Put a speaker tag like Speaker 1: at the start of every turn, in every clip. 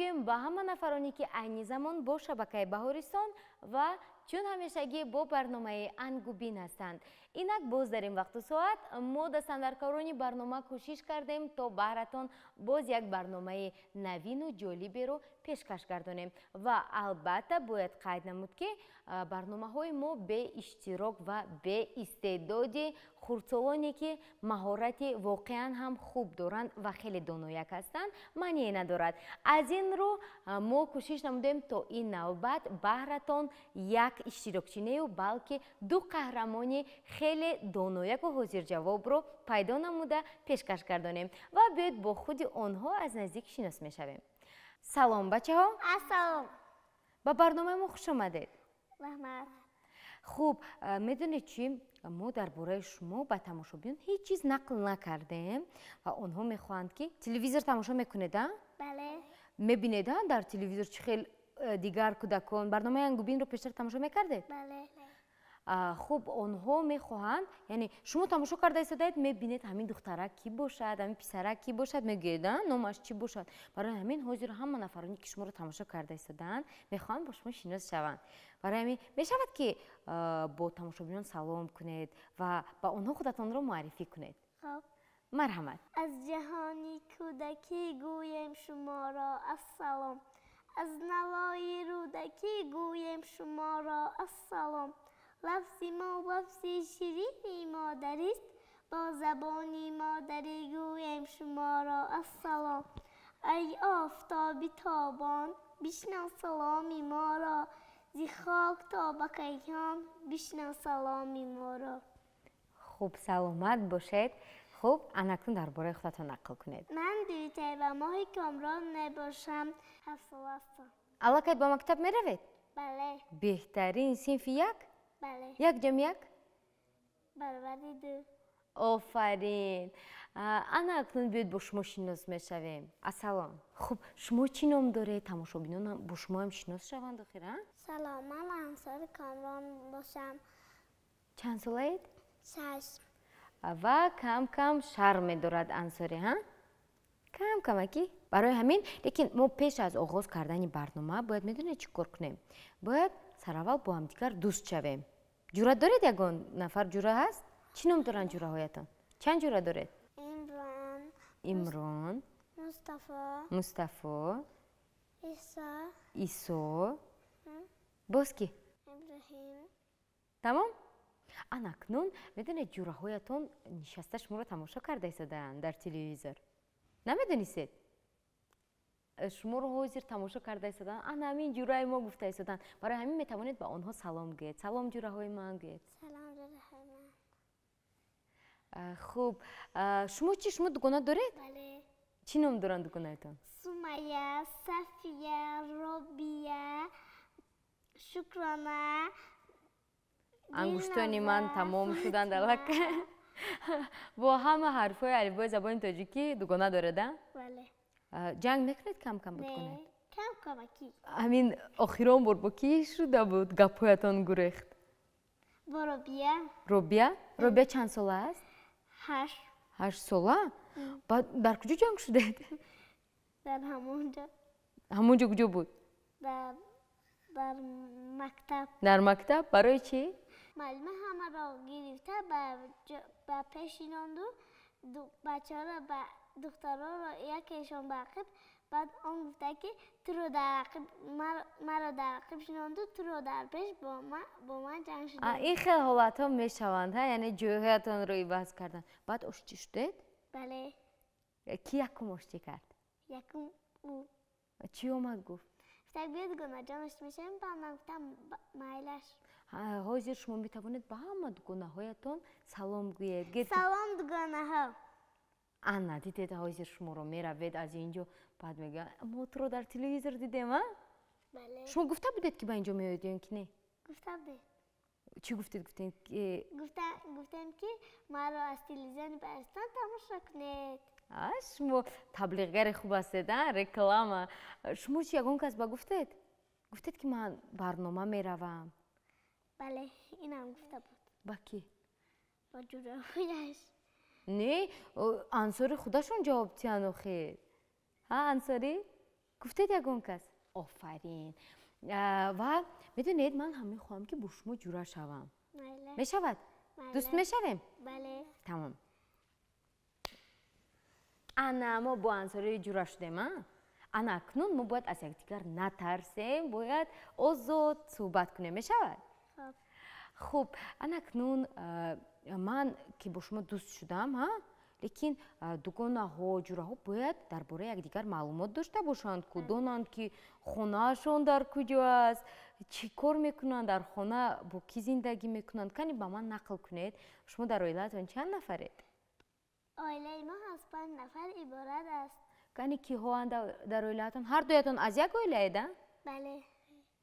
Speaker 1: میگویم با همه نفرانی که عین زمان با شبکه بهارستان و چون همیشگی با برنامه انگوبین هستند. اینک باز در این وقت و ساعت ما دستاندرکارانی برنامه کوشش کردیم تا براتون باز یک برنامه نوین و جالبی رو پیشکش گردانیم و البته باید قید نمود که برنامه های ما به اشتراک و به استعداد خردسالانی که مهارت واقعا هم خوب دارند و خیلی دانایک هستند معنی ندارد. از این رو ما کوشش نمودیم تا این نوبت براتون یک اشتراکچی نه بلکه دو قهرمانی خیلی دانایک و حاضر جواب رو پیدا نموده پیشکش گردانیم و بیاید با خود آنها از نزدیک شناس میشویم. سلام بچه ها.
Speaker 2: سلام.
Speaker 1: با برنامه ما خوش آمدید.
Speaker 2: رحمت.
Speaker 1: خوب میدونید چی؟ ما درباره شما با تماشاگران هیچ چیز نقل نکردیم و آنها میخواهند که تلویزیون تماشا میکنید؟
Speaker 2: بله.
Speaker 1: میبینید در تلویزیون چه خیلی دیگر کودکان برنامه انگوبین رو پیشتر تماشا میکردید؟
Speaker 2: بله.
Speaker 1: خوب آنها میخواهند یعنی شما تماشا کرده ایستادید میبینید همین دخترک کی باشد همین پسرک کی باشد میگید نامش چی باشد برای همین حاضر همه نفرانی که شما رو تماشا کرده ایستادند میخواهند با شما شناس شوند برای همین میشود که با تماشاگران سلام کنید و با آنها خودتان رو معرفی کنید.
Speaker 2: خب
Speaker 1: مرحمت.
Speaker 2: از جهانی کودکی گویم شما را السلام، از نوای رودکی گویم شما را السلام، لفظی ما لفظی شیرینی مادری است، با زبانی مادری گویم شما را السلام. ای آفتابی تابان بشنو سلامی ما را، زی خاک تا به کیهان بشنو سلامی ما را.
Speaker 1: خوب سلامت باشید. خوب انکتون درباره خودتون نقل کنید.
Speaker 2: من دیوتر و ماهی کامران نباشم 7 سال هستم.
Speaker 1: الان با مکتب میروید؟
Speaker 2: بله.
Speaker 1: بهترین صنف یک؟
Speaker 2: بله.
Speaker 1: یک جمع یک؟
Speaker 2: برابری 2.
Speaker 1: آفرین. انا اکنون بیاید با شما شناس میشویم. السلام. خب شما چی نام داره؟ تماشاگران هم با شما هم شناس شوند آخیرا؟
Speaker 2: سلام، من انصار کامران باشم.
Speaker 1: چند سالید؟
Speaker 2: 6.
Speaker 1: و کم کم شرم دارد انصاری ها؟ کم کمکی؟ برای همین لیکن ما پیش از آغاز کردن برنامه باید میدونید چی کار کنیم. باید سر اول با هم دیگر دوست شویم. جرأت دارید یگان نفر جرأت هست؟ چی نام دارن جرأت هایتان؟ چند جرأت دارید؟ امران، مصطفی، عیسی، باز کی؟
Speaker 2: ابراهیم.
Speaker 1: تمام؟ اکنون میدونید جرأت هایتان نشسته شما رو تماشا کرده ایستادن در تلویزیون. نمیدونید؟ شما رو حاضر تماشا کرده ایستادن همین جرأت ما گفته ایستادن برای همین میتوانید با آنها سلام گویید. سلام جرأت های من گویید.
Speaker 2: سلام جرأت های من.
Speaker 1: خوب شما دوگانه دارید؟
Speaker 2: بله.
Speaker 1: چی نام دارن دوگانه‌تان؟
Speaker 2: سمیه، صفیه، ربیه، شکرانه.
Speaker 1: انگشتان من تمام شدن در با همه حرفای الفبای زبان تاجیکی دوگانه دارید؟
Speaker 2: بله.
Speaker 1: جنگ نکنید کم کم بود کنید؟
Speaker 2: کم کمکی.
Speaker 1: همین آخران بار با کی شده بود گپایتان گریخت؟
Speaker 2: با ربیه.
Speaker 1: ربیه؟ ربیه چند ساله است؟
Speaker 2: 8.
Speaker 1: 8 ساله؟ در کجا جنگ شده؟
Speaker 2: در همونجا.
Speaker 1: همونجا کجا بود؟
Speaker 2: در مکتب.
Speaker 1: در مکتب؟ برای چی؟
Speaker 2: معلم همه را گرفته به پیشیناند و بچه ها را دخترها را یکیشان به عقب بعد آن گفته که تو رو در عقب مرا در عقب شناند و تو رو در پیش با من جنگ شده. این
Speaker 1: خیلی حالت ها می شوند یعنی جوهیتان رو عوض کردن. بعد آشتی شدید؟
Speaker 2: بله.
Speaker 1: کی یکم آشتی کرد؟
Speaker 2: یکم او.
Speaker 1: چی اومد گفت؟
Speaker 2: گفته بیاد گناه جانش میشم من گفتم مایلش.
Speaker 1: حاضر شما می توانید با همه دوگانه هایتان سلام گویید.
Speaker 2: سلام دوگانه ها.
Speaker 1: انا دیدید حاضر شما رو می روید از اینجا بعد میگه ما تو رو در تلویزیون دیدیم ها؟
Speaker 2: بله.
Speaker 1: شما گفته بودید که با اینجا می آیید یا که نه؟
Speaker 2: گفته بود.
Speaker 1: چی گفتید؟
Speaker 2: گفتم که ما رو از تلویزیون برستان تماشا کنید.
Speaker 1: شما تبلیغگر خوب هستید رکلام. شما چی یگان کس با گفتید که من برنامه می روم؟
Speaker 2: بله اینم گفته بود.
Speaker 1: با کی؟
Speaker 2: با جورایش.
Speaker 1: نه انصاری خودشون جواب تیانو خیر. ها انصاری؟ گفتید یگان کس؟ آفرین. و میدونید من هم میخوام که با شما جورا شوم.
Speaker 2: بله.
Speaker 1: میشود؟ دوست میشویم؟
Speaker 2: بله.
Speaker 1: تمام. انا ما با انصاری جورا شدیم. انا اکنون ما باید از یکدیگر نترسیم، باید آزاد صحبت کنیم. میشود؟ خب انا اکنون من که با شما دوست شدم، لیکن دوگانه ها جورا ها باید درباره یکدیگر معلومات داشته باشند، کدانند که خانهشان در کجا است، چی کار میکنند در خانه، با کی زندگی میکنند. کنی با من نقل کنید شما در عائلتون چند نفرید؟
Speaker 2: عائله ما از 5 نفر عبارت است.
Speaker 1: کنی کی ها در عائلتون؟ هر دویتون از یک عائله اید؟
Speaker 2: بله.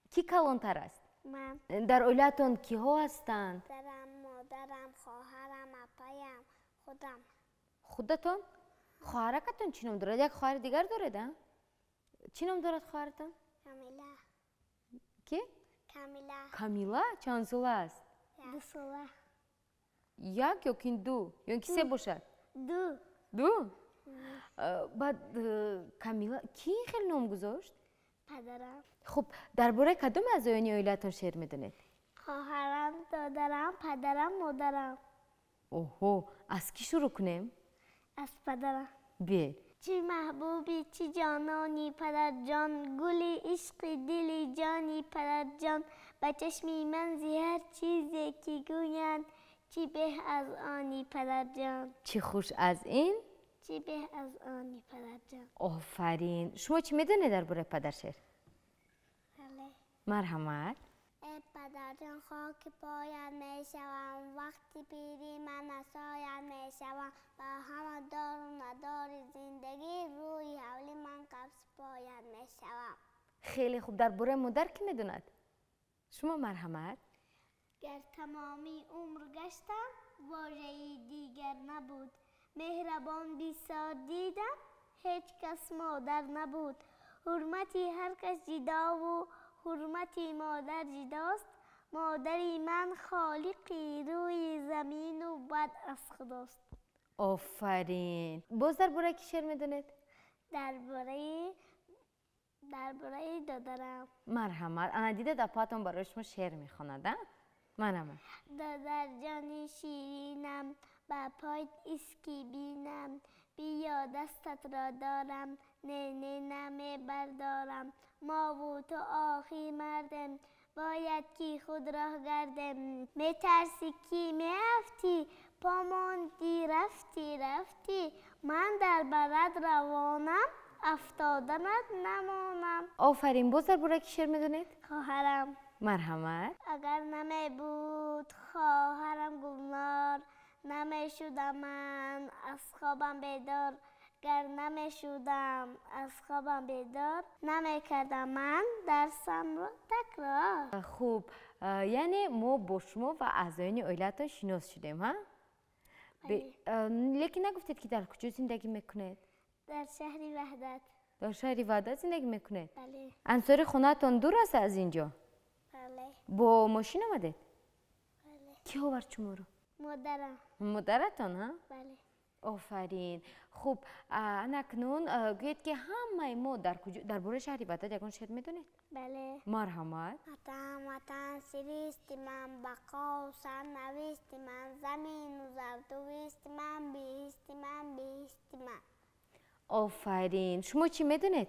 Speaker 1: کی کلانتر است؟
Speaker 2: من.
Speaker 1: در عائلتون کی ها هستند؟
Speaker 2: پدرم، مادرم، خواهرم، اپایم، خودم.
Speaker 1: خودتون؟ خواهرکتون چی نام دارد؟ یک خواهر دیگر دارد؟ چی نام دارد خواهرتون؟
Speaker 2: کامیلا.
Speaker 1: کی؟
Speaker 2: کامیلا.
Speaker 1: کامیلا چند ساله است؟
Speaker 2: 2 ساله.
Speaker 1: یک یا که دو؟ یا که سه باشد؟
Speaker 2: 2.
Speaker 1: دو؟ بعد کامیلا کی خیلی نام گذاشت؟
Speaker 2: پدرم.
Speaker 1: خب درباره کدوم از عائلتون شعر میدونید؟
Speaker 2: خواهرم، دادرم، پدرم، مادرم.
Speaker 1: اوهو، از کی شروع کنیم؟
Speaker 2: از پدرم.
Speaker 1: بیه.
Speaker 2: چی محبوبی، چی جانانی پدر جان، گلی عشق دلی جانی پدر جان، به چشمی من زی هر چیزی که گویند، چی به از آنی پدر جان.
Speaker 1: چی خوش از این؟
Speaker 2: چی به از آنی پدر جان.
Speaker 1: آفرین. شما چی میدونید درباره پدر شعر؟
Speaker 2: بله.
Speaker 1: مرحمت.
Speaker 2: ای پدر جان خاک پایت می شوم، وقتی پیری من اسایت می شوم، با همه دار و ندار زندگی، روی حولی من قبض پایت می شوم.
Speaker 1: خیلی خوب. درباره مادر کی میدوند؟ شما مرحمت.
Speaker 2: گر تمامی عمر گشتم واژه‌ای دیگر نبود، مهربان بیسار دیدم هیچ کس مادر نبود، حرمتی هر کس جدا و حرمتی مادر جداست، مادری من خالقی روی زمین و بعد از خداست.
Speaker 1: آفرین. باز درباره کی شعر میدونید؟
Speaker 2: درباره دادرم.
Speaker 1: مرحمت. انا دیده در پاتون برای شما شعر میخواند. مرحمت.
Speaker 2: دادر جانی شیرینم، با پایت اسکی بینم، بیا دستت را دارم، نه نه نمی بردارم، ما و تو آخی مردم، باید کی خود راه گردم، می ترسی کی می افتی، پاماندی رفتی رفتی، من در برد روانم، افتادنت نمانم.
Speaker 1: آفرین. باز درباره کی شعر میدونید؟
Speaker 2: خواهرم.
Speaker 1: مرحمت.
Speaker 2: اگر نمی بود خواهرم گلنار، نمی شدم من از خوابم بیدار، گر نمی شدم از خوابم بیدار، نمی کردم من درسم را تکرار.
Speaker 1: خوب. یعنی ما با شما و اعضایان عائلتون شناس شدیم، ها؟ لیکن نگفتید که در کجا زندگی میکنید؟
Speaker 2: در شهری وحدت.
Speaker 1: در شهری وحدت زندگی میکنید؟
Speaker 2: بله.
Speaker 1: انصاری خونه‌تان دور است از اینجا؟
Speaker 2: بله.
Speaker 1: با ماشین آمدید؟
Speaker 2: بله.
Speaker 1: کی آورد شما رو؟
Speaker 2: مادرم.
Speaker 1: مادرتان، ها؟
Speaker 2: بله.
Speaker 1: آفرین. خوب. اکنون گویید که همه ما درباره شهری وحدت یکان شعر میدونید؟
Speaker 2: بله.
Speaker 1: مرحمت.
Speaker 2: وطن وطن سریست من، بقا و سرنوشت من، زمین و زرتوشت من، بهشت من، بهشت من.
Speaker 1: آفرین. شما چی میدونید؟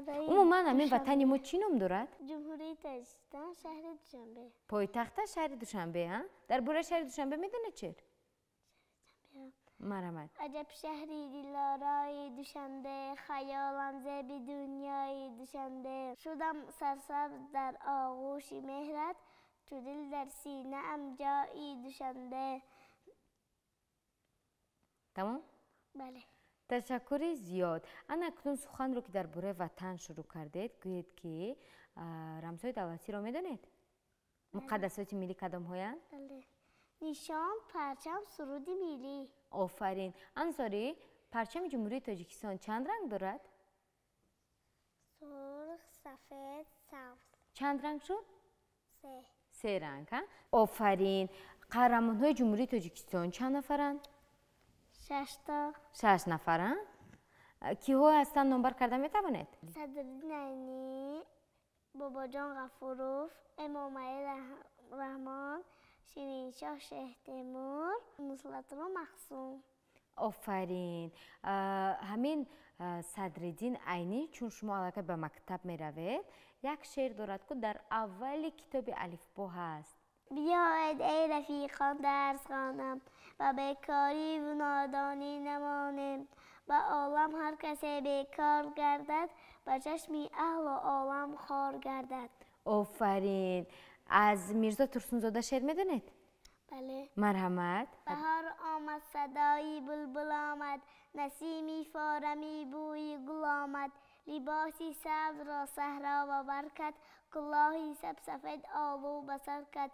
Speaker 2: عموما
Speaker 1: همین وطن ما چی نام دارد؟
Speaker 2: جمهوری تاجیکستان، شهر دوشنبه.
Speaker 1: پایتخت شهر دوشنبه، ها؟ درباره شهر دوشنبه میدونید چی؟ مرحمت.
Speaker 2: عجب شهری دلارای دوشنبه، خیالم زیب دنیای دوشنبه، شدم سرسبز در آغوش مهرت، تو دل در سینه ام جایی دوشنبه.
Speaker 1: تمام؟
Speaker 2: بله.
Speaker 1: تشکر زیاد. اکنون سخن رو که درباره وطن شروع کردید گویید که رمزهای دولتی رو میدونید؟ مقدسات ملی کدام هایند؟
Speaker 2: بله. نشان، پرچم، سرود ملی.
Speaker 1: آفرین. انصاری، پرچم جمهوری تاجیکستان چند رنگ دارد؟
Speaker 2: سرخ، سفید، سبز.
Speaker 1: چند رنگ شد؟
Speaker 2: 3.
Speaker 1: 3 رنگ، ها؟ آفرین. قهرمان های جمهوری تاجیکستان چند نفرند؟
Speaker 2: 6 تا.
Speaker 1: 6 نفرند. کی‌ها هستن نامبر کردن میتوانید؟
Speaker 2: صدرالدین عینی، بابا جان غفوروف، امام علی رحمان، شیرین شاه شیخ تیمور، نصرت الله مخزوم.
Speaker 1: آفرین. همین صدرالدین عینی چون شما الان به مکتب میروید یک شعر دارد که در اول کتاب الفبا هست.
Speaker 2: بیاید ای رفیقان درس خوانم و بیکاری و نادانی نمانیم. با عالم هر کسی بیکار گردد با چشمی اهل و عالم خار گردد.
Speaker 1: آفرین. از میرزا ترسونزاده شعر میدونید؟
Speaker 2: بله.
Speaker 1: مرحمت.
Speaker 2: بهار آمد صدایی بلبل آمد، نسیمی فارمی بوی گل آمد، لباسی سبز را صحرا و برکت، کلاهی سبسفید آلو بسر کرد.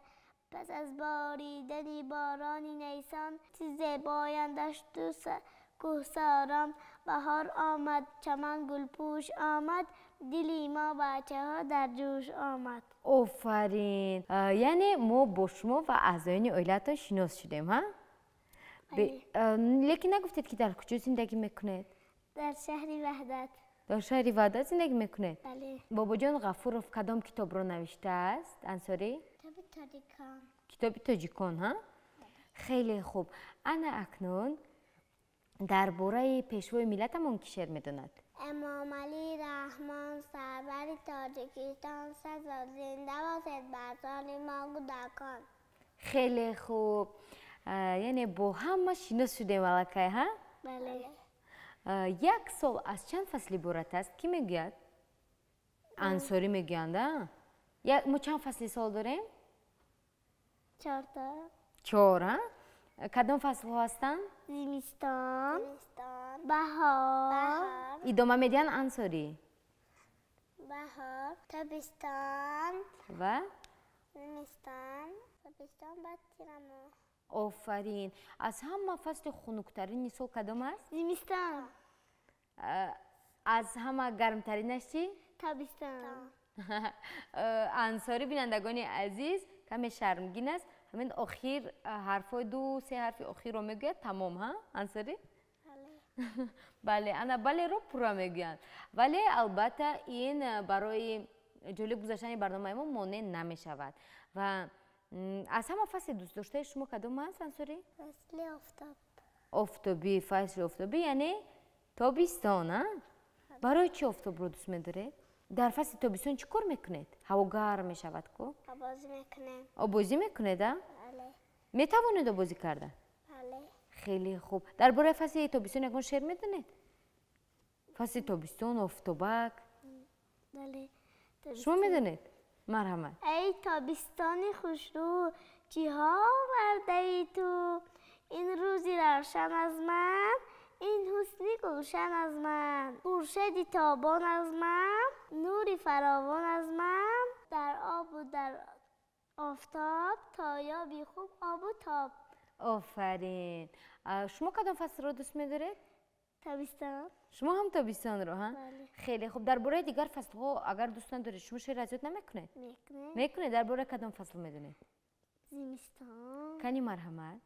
Speaker 2: پس از باریدنی بارانی نیسان، زیبایان دشت و کوهساران، بهار آمد چمن گلپوش آمد، دلی ما بچه ها در جوش آمد.
Speaker 1: آفرین. یعنی ما با شما و اعضایان عائلتان شناس شدیم ها؟ لیکن نگفتید که در کجا زندگی میکنید؟
Speaker 2: در شهری وحدت.
Speaker 1: در شهری وحدت زندگی میکنید؟
Speaker 2: بله.
Speaker 1: بابا جان غفورов کدام کتاب را نوشته است انصاری؟
Speaker 2: کتاب تاجیکان.
Speaker 1: کتاب تاجیکان ها؟ خیلی خوب. انا اکنون درباره پیشوای ملتمون کی شعر میدوند؟
Speaker 2: امام علی رحمان سرور تاجیکستان سزا زنده باشد بر سال ما کودکان.
Speaker 1: خیلی خوب. یعنی با همه شناس شدیم الکی ها؟
Speaker 2: بله.
Speaker 1: یک سال از چند فصل عبارت است؟ کی میگوید؟ انصاری میگویند. ما چند فصل سال داریم؟
Speaker 2: 4 تا.
Speaker 1: 4 ها؟ کدام فصل ها هستند؟
Speaker 2: زمستان، بهار.
Speaker 1: ادامه میدین انصاری؟
Speaker 2: بهار، تابستان
Speaker 1: و
Speaker 2: زمستان، تابستان بعد تیرماه.
Speaker 1: آفرین. از همه فصل خنک‌ترین سال کدام است؟
Speaker 2: زمستان.
Speaker 1: از همه گرمترینش چی؟
Speaker 2: تابستان.
Speaker 1: انصاری بینندگان عزیز کمی شرمگین است. همین آخر حرفای 2-3 حرف آخر رو میگوید تمام ها انصاری؟
Speaker 2: بله.
Speaker 1: بله انا بله رو پورا میگویند. ولی البته این برای جلوی گذاشتن برنامه ما مانع نمیشود. و از همه فصل دوست داشته شما کدام است انصاری؟
Speaker 2: فصل آفتاب.
Speaker 1: آفتابی. فصل آفتابی یعنی تابستان ها؟ برای چی آفتاب رو دوست می‌دارید؟ در فصل تابستان چی کار میکنید؟ هوا گرم میشود کو؟
Speaker 2: آبازی میکنیم.
Speaker 1: آبازی میکنید ها؟
Speaker 2: بله.
Speaker 1: میتوانید آبازی کردن؟
Speaker 2: بله.
Speaker 1: خیلی خوب. درباره فصل تابستان یکون شعر میدونید؟ فصل تابستان آفتابک.
Speaker 2: بله.
Speaker 1: شما میدونید؟ مرحمت.
Speaker 2: ای تابستانی خوشرو چیها آورده ای تو؟ این روزی روشن از من، این حسنی گلشن از من، خورشیدی تابان از من، نوری فراوان از من، در آب و در آفتاب تا یابی خوب آب و تاب.
Speaker 1: آفرین. شما کدام فصل رو دوست می‌دارید؟
Speaker 2: تابستان.
Speaker 1: شما هم تابستان رو ها؟
Speaker 2: بله.
Speaker 1: خیلی خوب. درباره دیگر فصل ها اگر دوستان دارید شما شعر از یاد نمیکنید؟ میکنید. درباره کدام فصل میدونید؟
Speaker 2: زمستان.
Speaker 1: کنی مرحمت.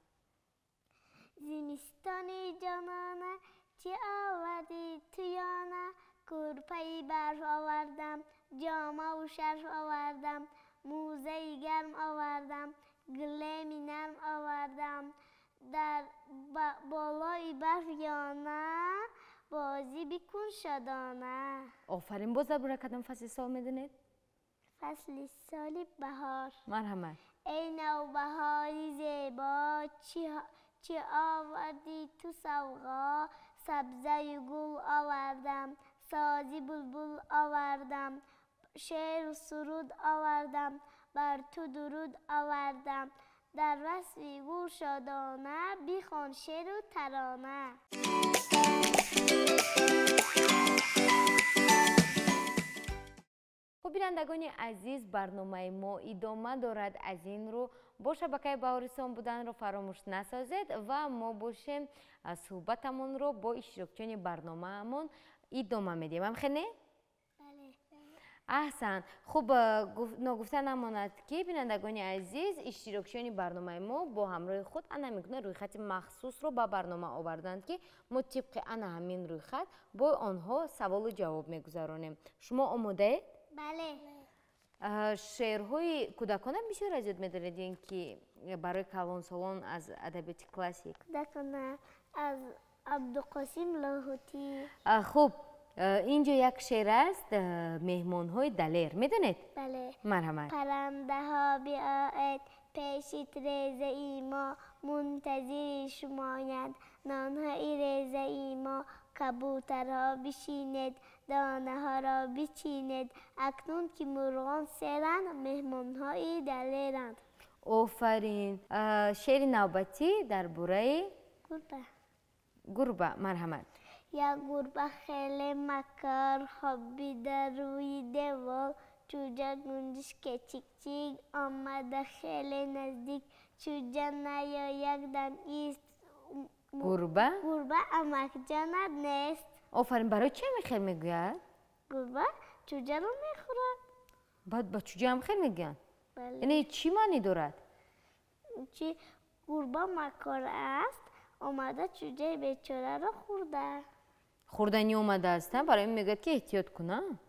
Speaker 2: زمستانی جانانه چی آوردی تو یانه؟ کورپایی برف آوردم، جامه و شرف آوردم، موزه گرم آوردم، گلیم نرم آوردم، در بالای برف یانه بازی بکن شادانه.
Speaker 1: آفرین. باز درباره کدام فصل سال میدونید؟
Speaker 2: فصل سال بهار.
Speaker 1: مرحمت.
Speaker 2: ای نوبهاری زیبا چی آوردی تو سوغا؟ سبزه گل آوردم، سازی بلبل آوردم، شعر و سرود آوردم، بر تو درود آوردم، در وصفی گل شادانه بیخوان شعر و ترانه.
Speaker 1: خب بینندگان عزیز برنامه ما ادامه دارد. از این رو با شبکه بهارستان بودن رو فراموش نسازید و ما باشیم صحبتمون رو با اشتراکچیان برنامه‌مون ادامه میدیم. هم خیلی؟
Speaker 2: بله.
Speaker 1: احسن. خوب نگفته نماند که بینندگان عزیز اشتراکچیان برنامه ما با همراه خود انا میکنه روی خط مخصوص رو با برنامه آوردند که ما طبق انا همین روی خط با آنها سوال و جواب میگذارانیم. شما آماده؟
Speaker 2: بله.
Speaker 1: شعرهای کودکانه بیشتر از یاد میدارید که برای کلان سالان از ادبیات کلاسیک؟
Speaker 2: کودکانه از عبدالقاسم لاهوتی.
Speaker 1: خوب اینجا یک شعر است مهمانهای دلیر میدونید؟
Speaker 2: بله.
Speaker 1: مرحمت.
Speaker 2: پرنده ها بیاید پیشت ریزه ای ما منتظر شمایند نانهای ریزه ای ما کبوترها بشینید دانه ها را بچینید اکنون که مرغان سیرند مهمانهای دلیرند.
Speaker 1: آفرین. شعر نوبتی درباره گربه. مرحمت.
Speaker 2: یک گربه خیلی مکار خوابیده روی دیوار چوجه گنجش که چیک چیک آمده خیلی نزدیک چوجه نیاید دم ایست
Speaker 1: گربه
Speaker 2: امک جاند نیست.
Speaker 1: آفرین. برای چه خیر میگوید؟
Speaker 2: گربه چوجه رو میخورد.
Speaker 1: بعد با چوجه هم خیر میگن؟
Speaker 2: بله.
Speaker 1: یعنی چی معنی دارد؟
Speaker 2: چی گربه مکار است آمده چوجه بیچاره رو خورده.
Speaker 1: خوردنی اومده هستن برای این میگه که احتیاط کنم.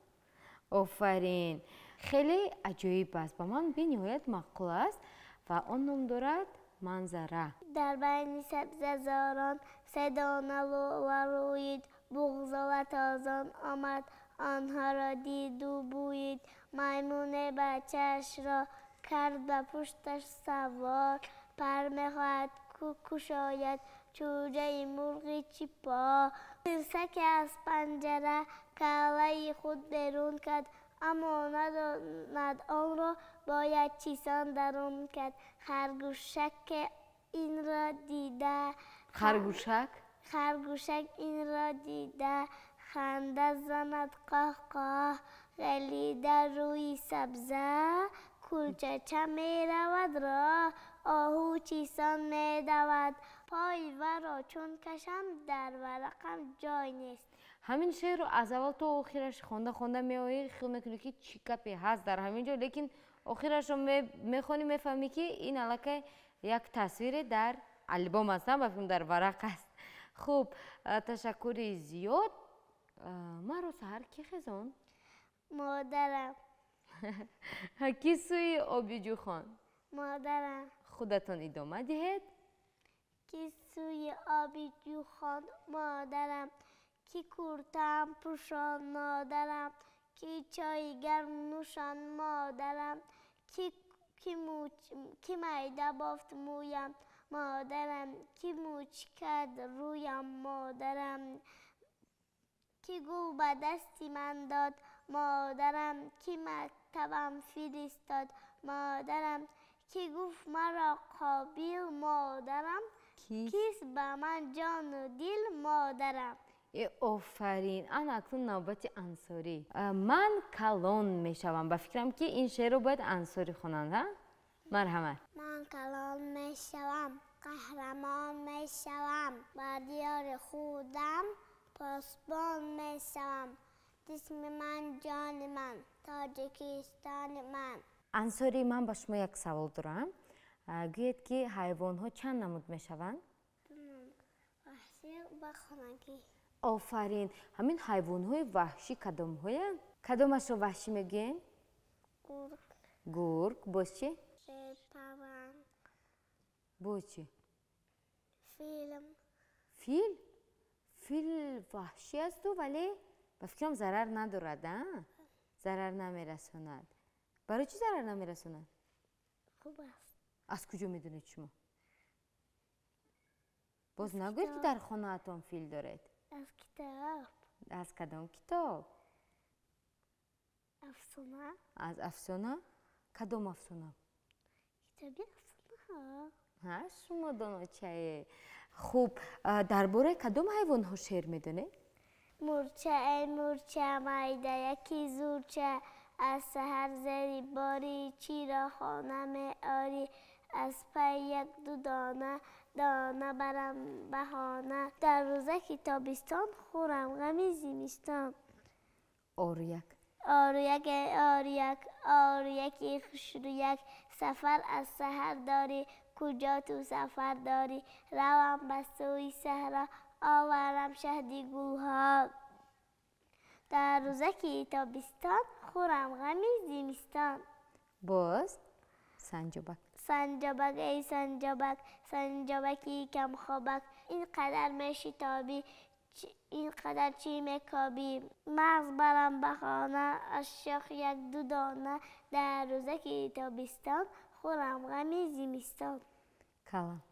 Speaker 1: آفرین. خیلی عجیب است با من به نهایت معقول است و آن نام دارد منظره.
Speaker 2: در بین سبزه‌زاران سه دانه لاله رویید بغض تازان آمد آنها را دید و بویید میمون بچه‌اش را کرد به پشتش سوار پر میخواهد کشاید چوجه مرغی چیپا ترسک از پنجره کله خود بیرون کرد اما نداند آن را باید چیسان درون کرد. خرگوشک این را دیده خرگوشک این را دیده خنده زند قهقه غلیده روی سبزه کلچه می رود را آهو چیسان می دود پای ورا چون کشم در ورقم جای نیست.
Speaker 1: همین شعر رو از اول تا آخرش خونده میایی خیال میکنی که چی کپی هست در همین جا لیکن آخرش رو میخونی میفهمی که این علاقه یک تصویر در البوم است و فیلم در ورق است. خوب تشکر زیاد. ما رو سهر کی خزان؟
Speaker 2: مادرم.
Speaker 1: کی سوی آبیجو خان؟
Speaker 2: مادرم.
Speaker 1: خودتان ادامه دهید.
Speaker 2: کی سوی آبیجو خان مادرم کی کورتم پوشان مادرم کی چای گرم نوشان مادرم کی میده بافت مویم مادرم کی موچ کرد رویم مادرم کی گل به دستی من داد مادرم کی مکتبم فرستاد مادرم کی گفت مرا قابل مادرم کیست به من جان و دل مادرم.
Speaker 1: آفرین. انا اکنون نوبت انصاری. من کلان میشوم. با فکرم که این شعر رو باید انصاری خوانند. مرحمت.
Speaker 2: من کلان میشوم قهرمان میشوم بر دیار خودم پاسبان میشوم جسم من جان من تاجیکستان من.
Speaker 1: انصاری من با شما یک سوال دارم. گوید که حیوان ها چند نمود میشوند؟
Speaker 2: وحشی و خانگی.
Speaker 1: آفرین. همین حیوان های وحشی کدام های؟ کدامش رو وحشی میگین؟ گرگ. باز چی؟
Speaker 2: پرنگ.
Speaker 1: باز چی؟ فیل وحشی است ولی به فکرم ضرر ندارد. ضرر نمیرساند. برای چی ضرر نمیرساند؟
Speaker 2: خوب است.
Speaker 1: از کجا میدونید شما؟ باز نگوید که در خانه اتان فیل دارید.
Speaker 2: از کتاب.
Speaker 1: از کدام کتاب؟
Speaker 2: افسانه.
Speaker 1: از افسانه؟ کدام افسانه؟
Speaker 2: کتابی افسانه ها.
Speaker 1: شما داناچه. خوب درباره کدام حیوان ها شعر میدونید؟
Speaker 2: مورچه میده یکی زورچه از سحر زری باری چی را خانه می آری از پی یک دو دانه برم بهانه در روزه که تابستان خورم غمی زمستان.
Speaker 1: آریک.
Speaker 2: آریک آریک آریکی خوشرویک سفر از سحر داری کجا تو سفر داری روم به سوی صحرا آورم شهدی گلها در روزکی تابستان خورم غمی زمستان
Speaker 1: باز سنجابک
Speaker 2: سنجابک ای سنجابک سنجابکی کم خوابک اینقدر میشتابی اینقدر چی میکابی مغز برم به خانه از شاخ یک دو دانه در روزکی تابستان خورم غمی زمستان
Speaker 1: کلم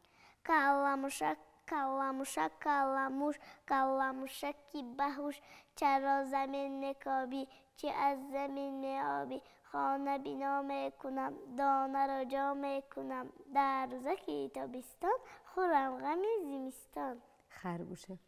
Speaker 2: کلموشک کلموشک کلموش کلموشکی بهوش چرا زمین نکابی چه از زمین نیابی خانه بنا میکنم دانه را جا میکنم در روزکی تابستان خورم غمی زمستان
Speaker 1: خرگوشه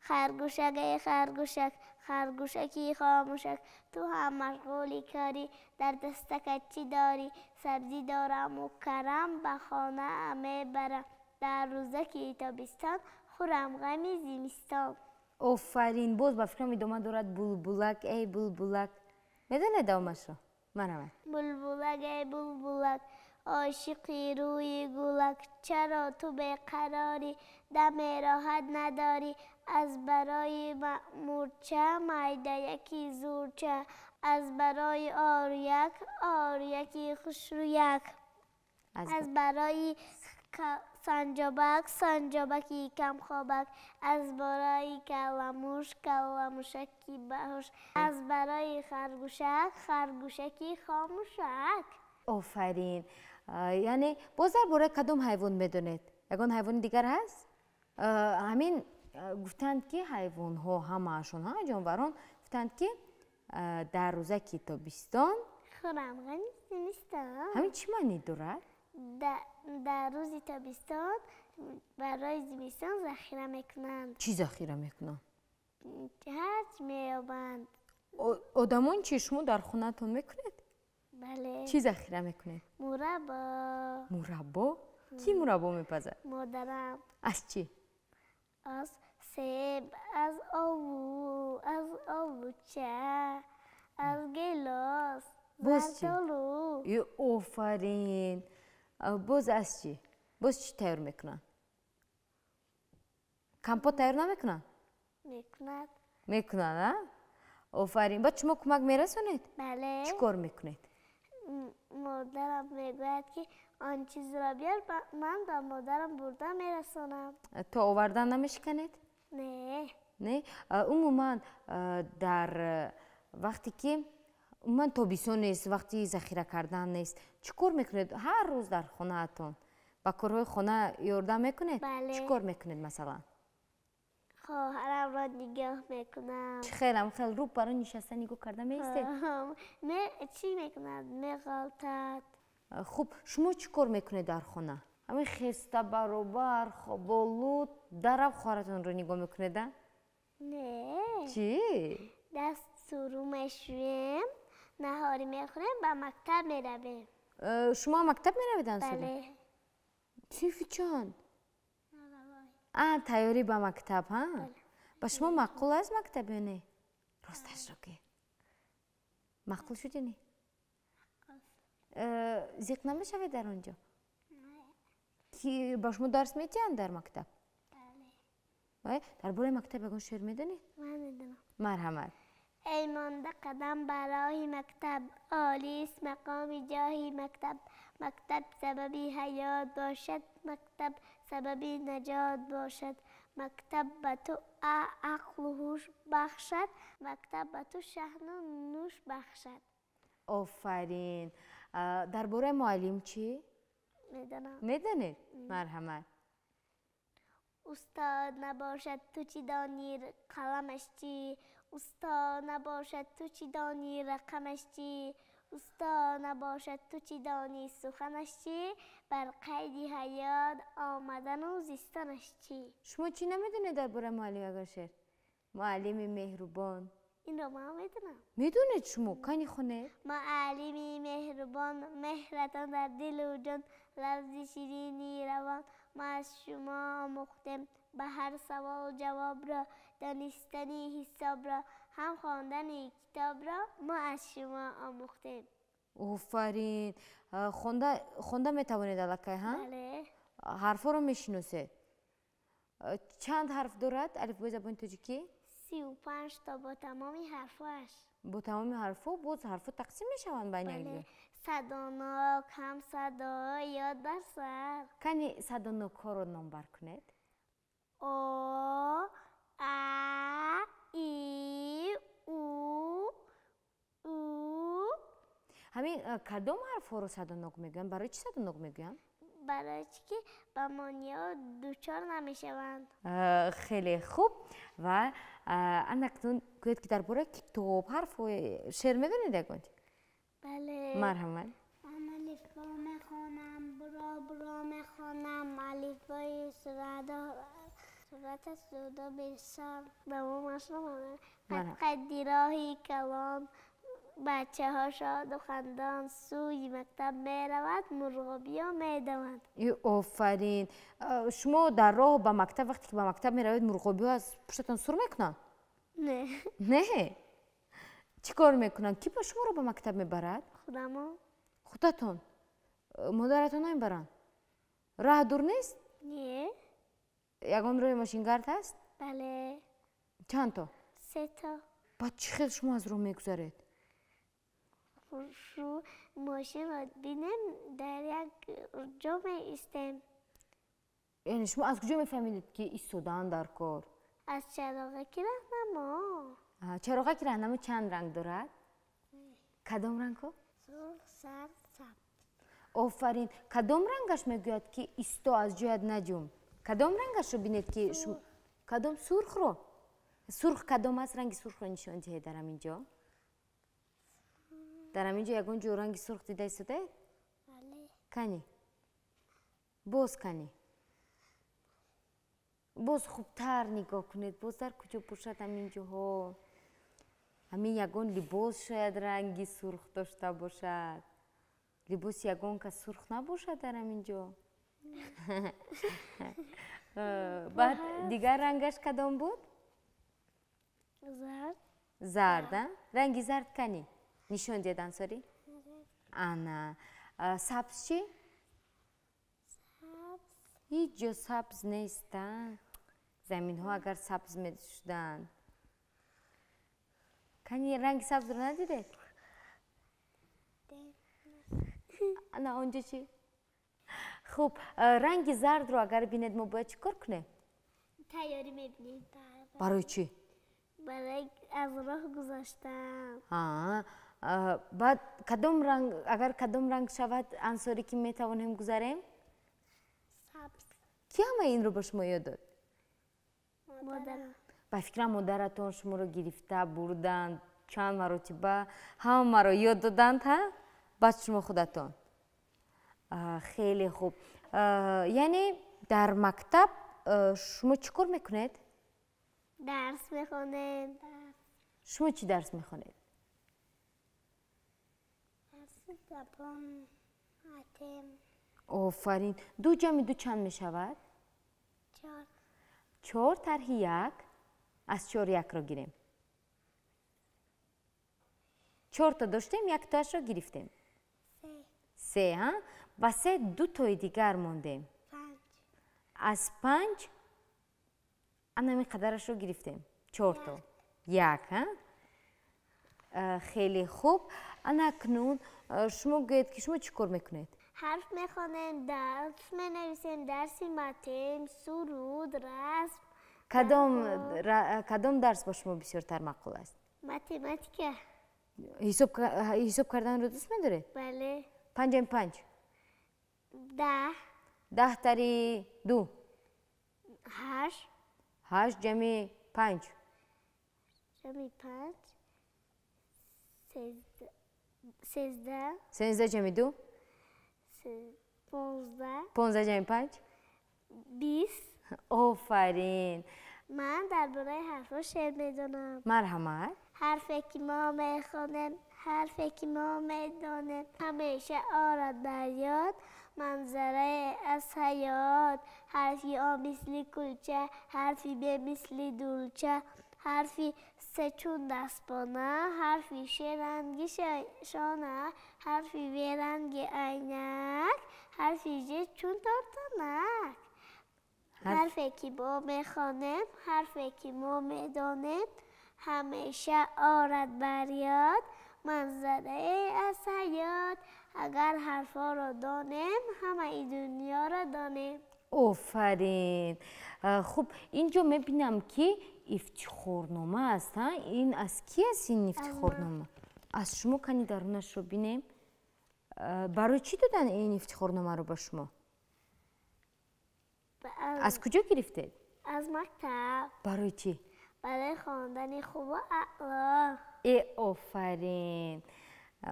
Speaker 2: خرگوشک ای خرگوشک خرگوشکی خاموشک تو هم مشغولی کاری در دستکت چی داری سبزی دارم و کرم به خانه میبرم در روزکی تابستان خورم غمی زمستان
Speaker 1: آفرین باز با فکرم ادامه دارد بلبلک ای بلبلک میدونی ادامهش رو منم
Speaker 2: بلبلک ای بلبلک عاشقی روی گلک چرا تو بیقراری دم راحت نداری از برای مورچه میده یکی زورچه از برای آریک آریکی خوشرویک از برای سنجابک سنجابکی کم خوابک از برای کلموش کلموشکی بهوش از برای خرگوشک خرگوشکی خاموشک
Speaker 1: آفرین یعنی باز درباره کدوم حیوان میدونید یگان حیوان دیگر هست همین گفتند که حیوان ها همهشون ها جانوران گفتند که در روزکی تابستان
Speaker 2: خورم غمی زمستان
Speaker 1: همین چی معنی دارد
Speaker 2: در روز تابستان برای زمستان ذخیره میکنند
Speaker 1: چی ذخیره میکنند
Speaker 2: هرچ مییابند
Speaker 1: آدمان چشمو در خونه‌تون میکنید
Speaker 2: بله
Speaker 1: چی ذخیره میکنید
Speaker 2: مربا
Speaker 1: مربا کی مربا میپزه
Speaker 2: مادرم
Speaker 1: از چی
Speaker 2: از سیب از آلوچه از گیلاس
Speaker 1: باز چی
Speaker 2: زردالو
Speaker 1: آفرین باز از چی باز چی تیار میکنن کمپوت تیار نمیکنن
Speaker 2: میکند
Speaker 1: میکنن نه آفرین بعد شما کمک میرسونید
Speaker 2: بله
Speaker 1: چی کار میکنید
Speaker 2: مادرم میگوید که آن چیز را بیار من به مادرم برده میرسونم
Speaker 1: تو آوردن نمیشکنید نه عموما در وقتی که عموما تابستون نیست وقتی ذخیره کردن نیست چی کار میکنید هر روز در خونه اتون با کارهای خونه یاردم میکنید
Speaker 2: بله.
Speaker 1: چی کار میکنید مثلا
Speaker 2: خواهرم را نگاه میکنم
Speaker 1: خیلی رو برای نشستن نگاه کرده میسته
Speaker 2: چی میکند میغلطد
Speaker 1: خوب شما چی کار میکنید در خونه همین خسته برابر خوابالود درب خواهرتون رو نگاه میکنید
Speaker 2: نه
Speaker 1: چی
Speaker 2: دست سرو میشویم نهاری میخوریم به مکتب میرویم
Speaker 1: شما مکتب میروید
Speaker 2: بله
Speaker 1: چی چند تیاری به مکتب ها با شما معقول از مکتب یا نه راستش رو که معقول شدی نه زیق نمیشوید در اونجا کی با شما درس میتین در مکتب بله در باره مکتب یکون شعر میدونی
Speaker 2: من میدونم
Speaker 1: مرحمت
Speaker 2: ای مانده قدم برای مکتب عالی است مقام جاهی مکتب مکتب سببی حیات باشد مکتب سببی نجات باشد مکتب به تو عقل و هوش بخشد مکتب به تو شحن و نوش بخشد
Speaker 1: آفرین درباره معلم چی
Speaker 2: میدونم
Speaker 1: میدونید مرحمت
Speaker 2: استاد نباشد تو چی دانی قلمش چی استاد نباشد تو چی دانی رقمش چی استاد نباشد تو چی دانی سخنش چی بر قید حیات آمدن و زیستنش چی
Speaker 1: شما چی نمیدونید درباره معلم اگر شعر معلم مهربان این رو
Speaker 2: ما میدونم
Speaker 1: میدونید شما کنی خونه
Speaker 2: معلمی مهربان مهرتان در دل و جان لفظی شیرینی روان ما از شما آموختیم به هر سوال جواب را دانستنی حساب را هم خواندن این کتاب را ما از شما آموختیم.
Speaker 1: آفرین. خونده میتوانید الکی ها؟
Speaker 2: بله.
Speaker 1: حرفا رو میشناسید. چند حرف دارد الفبای زبان تاجیکی؟
Speaker 2: 35 تا با تمامی حرفاش.
Speaker 1: با تمام حرفا باز حرفا تقسیم میشوند بین
Speaker 2: بله.
Speaker 1: یکدیگر.
Speaker 2: صدانا، کم صدا، یاد بر سر.
Speaker 1: کنی صداناک ها رو نام بر کنید.
Speaker 2: او، ا، ای، او، او.
Speaker 1: همین کدام حرف ها رو صداناک میگویند؟ برای چی صداناک میگویند؟
Speaker 2: برای که با مانیا دوچار نمیشوند.
Speaker 1: خیلی خوب. و اکنون گوید که درباره کتاب حرف و شعر میدونید یکون؟
Speaker 2: بله.
Speaker 1: مرحمت.
Speaker 2: من الف با میخوانم، برا میخوانم، الفبای صورت سودا بسیار دوامش رو قدی راهی کلان، بچه ها شاد و خندان سوی مکتب می رود، مرغابی ها می دوند.
Speaker 1: آفرین. شما در راه به مکتب وقتی که به مکتب می روید مرغابی ها از پشتتان سر میکنن؟ نه. چی کار میکنن؟ کی با شما رو به مکتب میبرد؟ خودتون؟ مادرتون نمیبرن؟ راه دور نیست؟
Speaker 2: نه.
Speaker 1: یگان روی ماشینگرد هست؟
Speaker 2: بله.
Speaker 1: چند تا؟
Speaker 2: 3 تا.
Speaker 1: بعد چی خیلی شما از راه میگذارید؟
Speaker 2: ماشین رو بینیم در یک جا می ایستیم.
Speaker 1: یعنی شما از کجا میفهمید که ایستادن در کار؟
Speaker 2: از چراغکی راهنما.
Speaker 1: چراغک راهنما چند رنگ دارد؟ کدام رنگ ها؟
Speaker 2: سرخ، سبز، سبز.
Speaker 1: آفرین. کدام رنگش میگوید که ایستا از جایت نجوم؟ کدام رنگش رو بینید که شما؟ کدام سرخ رو؟ سرخ کدام است؟ رنگ سرخ رو نشان دهید در اینجا. در اینجا یگان جو رنگ سرخ دیده ایستاده؟
Speaker 2: بله.
Speaker 1: کنی؟ باز کنی؟ باز خوبتر نگاه کنید. باز در کجا باشد همین جاها؟ همین یگان لباس شاید رنگی سرخ داشته باشد. لباس یگان که سرخ نباشد در همین جا. بعد دیگر رنگش کدام بود؟
Speaker 2: زرد.
Speaker 1: زرد. رنگی زرد کنی؟ نشان دیدن ساری؟ آنا. سبز چی؟
Speaker 2: سبز.
Speaker 1: هیچ جا سبز نیستن. زمین ها اگر سبز می شدن. کنی رنگ سبز رو ندیده؟ نه اونجا چی؟ خب رنگ زرد رو اگر بینید ما باید چی کار کنیم؟
Speaker 2: تیاری میبینید.
Speaker 1: برای چی؟
Speaker 2: برای از راه گذاشتن.
Speaker 1: بعد کدام رنگ اگر کدام رنگ شود انصاری که میتوانیم گذاریم؟
Speaker 2: سبز.
Speaker 1: کی همه این رو به شما یاد داد؟
Speaker 2: مادرم.
Speaker 1: به فکرم مادرتون شما رو گرفته بردن چند مرتبه همه ما رو یاد دادند ها؟ بعد شما خودتون. خیلی خوب. یعنی در مکتب شما چی کار میکنید؟
Speaker 2: درس میخونید.
Speaker 1: شما چی درس میخونید؟
Speaker 2: درس زبان. حتم.
Speaker 1: آفرین. 2 جمع 2 چند میشود؟
Speaker 2: 4.
Speaker 1: 4 طرح 1. از 4 1 رو گیریم. 4 تا داشتیم 1 تاش رو گرفتیم. 3 ها؟ و 3 2 تای دیگر موندیم.
Speaker 2: 5.
Speaker 1: از 5 همین قدرش رو گرفتیم. 4 تا. 1 ها؟ خیلی خوب. اکنون شما گویید که شما چی کار میکنید؟
Speaker 2: حرف میخوانیم، درس مینویسیم، درسی متن، سرود، رسم.
Speaker 1: کدام درس با شما بسیارتر معقول است؟
Speaker 2: متماتیکا.
Speaker 1: حساب کردن رو دوست می‌دارید؟
Speaker 2: بله.
Speaker 1: 5 5.
Speaker 2: 10.
Speaker 1: 10 تری 2.
Speaker 2: 8.
Speaker 1: 8 جمع 5.
Speaker 2: جمع 5. 13.
Speaker 1: 13 جمع 2.
Speaker 2: 15.
Speaker 1: 15 جمع 5.
Speaker 2: 20.
Speaker 1: آفرین.
Speaker 2: من درباره حرفا شعر میدونم.
Speaker 1: مرحمت.
Speaker 2: حرفی که ما میخوانیم، حرفی که ما میدانیم، همیشه آرد در یاد منظره از حیات. حرفی آ مثل کلچه، حرفی به مثل دولچه، حرفی سه چون دستبانه، حرفی شیرنگی شانه، حرفی ویرنگی عینک، حرفی جه چون تارتنک. حرفی که با میخوانم، حرفی که ما میدانم، همیشه آرد بر یاد منظره از حیات. اگر حرفا را دانم همه ای دنیا را دانم.
Speaker 1: آفرین. خب اینجا میبینم که افتخارنامه است. این از کی است این افتخارنامه؟ از شما کنی درونش رو بینیم. برای چی دادن این افتخارنامه رو به شما؟ از کجا گرفتید؟
Speaker 2: از مکتب.
Speaker 1: برای چی؟
Speaker 2: برای خواندن خوب و اعلا.
Speaker 1: آفرین.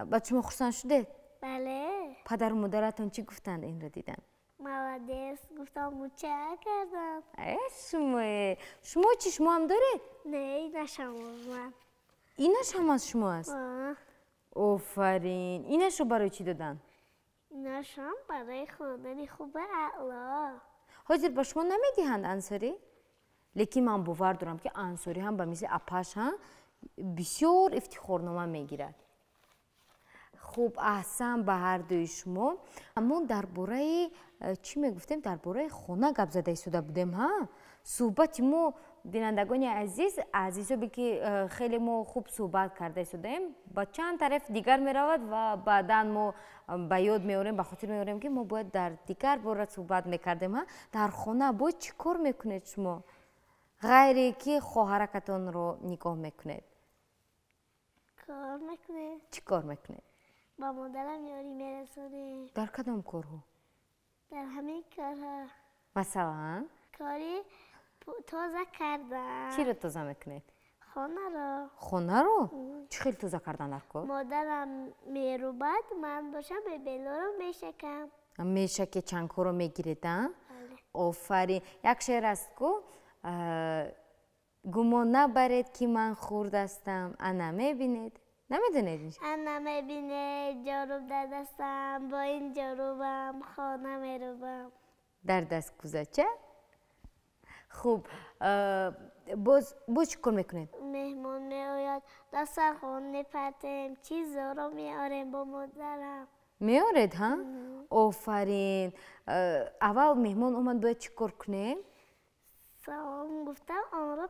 Speaker 1: بعد شما خرسند شده؟
Speaker 2: بله.
Speaker 1: پدر و مادرتون چی گفتند این رو دیدن؟
Speaker 2: مولدس گفتم مچه کردم.
Speaker 1: شما چی؟ شما هم دارید؟
Speaker 2: نه اینش هم از من.
Speaker 1: اینش هم از شما است؟ آفرین. اینش رو برای چی دادن؟
Speaker 2: اینش هم برای خواندن خوب اعلا.
Speaker 1: حاضر به شما نمیدهند انصاری؟ لیکن من باور دارم که انصاری هم به مثل اپاش هم بسیار افتخارنامه میگیرد. خوب احسن به هر دوی شما. اما درباره چی میگفتیم؟ درباره خانه گپ زده ایستاده بودیم. ها صحبت ما بینندگان عزیزو که خیلی ما خوب صحبت کرده ایستادیم. با چند طرف دیگر میرود و بعدا ما به یاد میاریم، به خاطر میاریم که ما باید در دیگر باره صحبت میکردیم. در خانه باید چی کار میکنید شما؟ غیری که خواهرکتان رو نگاه میکنید؟
Speaker 2: کار میکنه.
Speaker 1: چی کار میکنید؟
Speaker 2: با مادرم یاری میرسونه.
Speaker 1: در کدام کارها؟
Speaker 2: در همین کارها.
Speaker 1: مثلا؟
Speaker 2: کاری تازه کردن.
Speaker 1: چی رو تازه میکنید؟
Speaker 2: خانه رو.
Speaker 1: خانه رو؟ چی خیلی تازه کردن در کار؟
Speaker 2: مادرم میروبد، من باشم به بلا رو میشکم.
Speaker 1: میشه که چند کار رو میگیریدن؟
Speaker 2: بله.
Speaker 1: آفرین. یک شعر است که گمان نبرید که من خورد هستم، انا میبینید؟ نمیدونید؟
Speaker 2: انا میبینید جاروب در دستم، با این جاروبم خانه میروبم.
Speaker 1: در دست کوزچه؟ خوب. باز چی کار میکنید؟
Speaker 2: مهمان میآید، دسترخوان میپرتیم، چیزا رو میاریم با مادرم.
Speaker 1: میارید ها؟ آفرین. اول مهمان اومد باید چی کار کنیم؟
Speaker 2: سلام گفتم آن را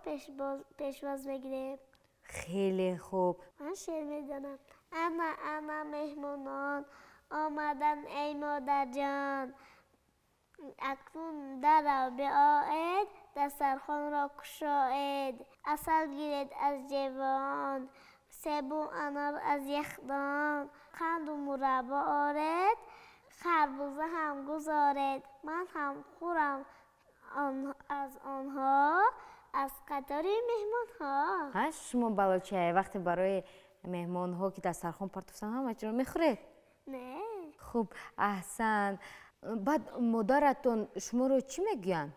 Speaker 2: پیشواز بگیریم.
Speaker 1: خیلی خوب.
Speaker 2: من شعر میدانم. انا مهمانان آمدن ای مادر جان، اکنون در بیایید دسترخوان را گشایید. عسل گیرید از جوان، سیب و انار از یخدان، قند و مربا آرید، خربوزه هم گذارید. من هم خورم از آنها، از قطار مهمان ها.
Speaker 1: شما بلوچه وقتی برای مهمان ها که دسترخوان پرتوفتن همه چی رو میخورید؟
Speaker 2: نه.
Speaker 1: خوب احسن. بعد مادرتون شما رو چی میگن؟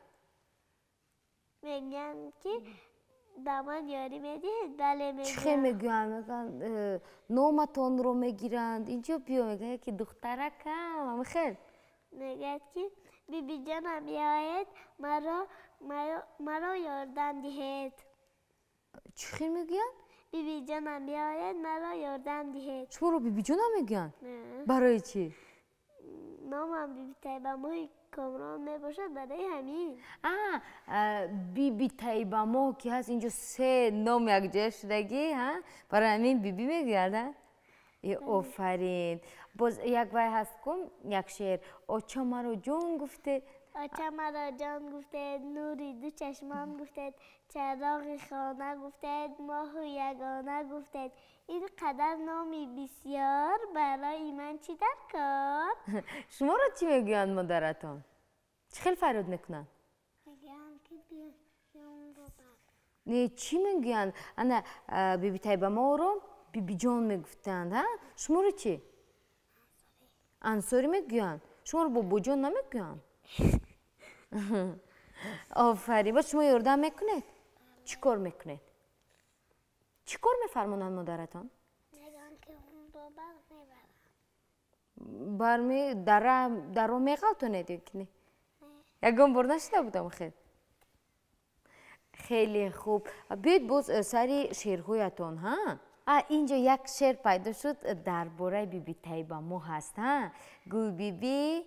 Speaker 2: میگن که داماد یاری میدهید. بله میگن.
Speaker 1: چی میگن؟ نامتون رو میگیرند. اینجا بیا میگن که دخترکم خیلی
Speaker 2: میگن که بیبی جانم بیاید مرا یاردن دهید.
Speaker 1: چی میگن؟
Speaker 2: بیبی جانم بیاید مرا یاردن دهید.
Speaker 1: شما رو بیبی جانم میگن؟
Speaker 2: نه.
Speaker 1: برای چی؟
Speaker 2: نامم بیبی طیبه ماه کامران میباشد، برای همین.
Speaker 1: بیبی طیبه ماه که هست اینجا 3 نام یک جای شدگی برای همین بیبی میگردن؟ آفرین. باز یک وای هست کن یک شعر. آچا مرا جان گفته،
Speaker 2: آچا مرا جان گفتید، نوری دو چشمان گفتید، چراغ خانه گفتید، ماه یگانه گفتید. این قدر نامی بسیار برای من چی در کار؟
Speaker 1: شما رو چی میگویند مادرتون؟ چی خیلی فریاد میکنن؟
Speaker 2: میگن که بیان رو بر.
Speaker 1: نه چی میگویند؟ انا بیبی طیبه ما رو بیبی جان میگفتند. شما رو چی؟ انصاری میگویند. شما رو بابا جان نمیگویند؟ آفرین. با شما یاردن میکنید؟ چی کار میکنید؟ چی کار میفرمونند مادرتان؟
Speaker 2: میگن که اون رو بر میبرم.
Speaker 1: در رو میغلطونید یکی نه؟ یکم بر نشده بودم خیلی. خیلی خوب. بیاید باز سری شعرهایتان ها. اینجا یک شعر پیدا شد درباره بیبی طیبه ما هست ها. گل بیبی